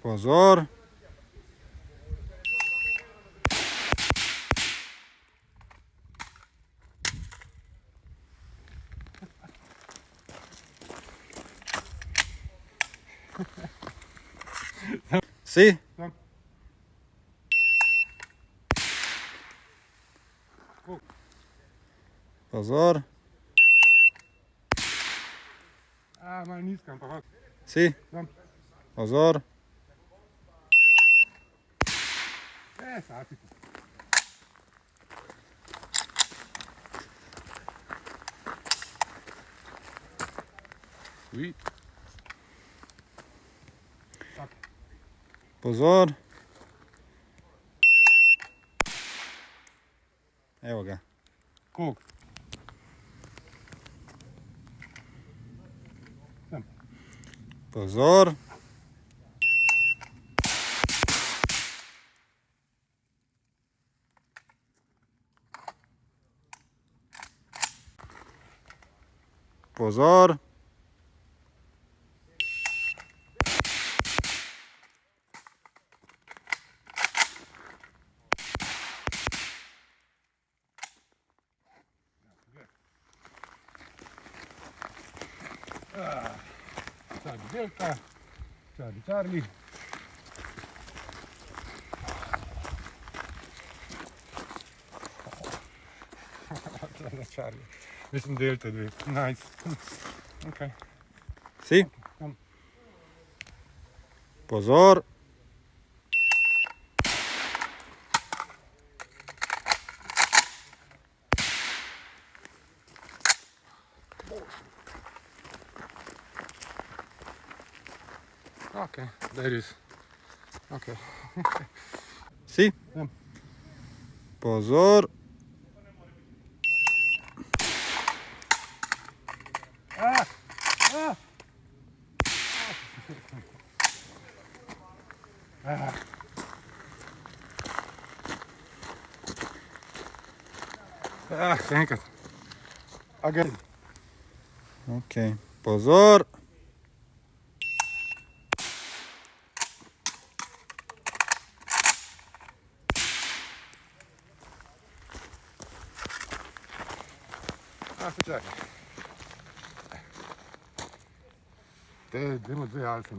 Pozor. Si. Pozor. Malo nizko, ampak Si. Pozor. Safiko. Sweet. Pozor. Evo ga. Koliko? Pozor. Pozor. Čarli Delta, Čarli Čarli. Čarli. Mislim Delta 2. Nice. Okay. Si. Pozor. Okay, there is. Okay. Si. Pozor. Še enkrat. Again. Ok. Pozor. Počakaj. Dajmo 2 alfe.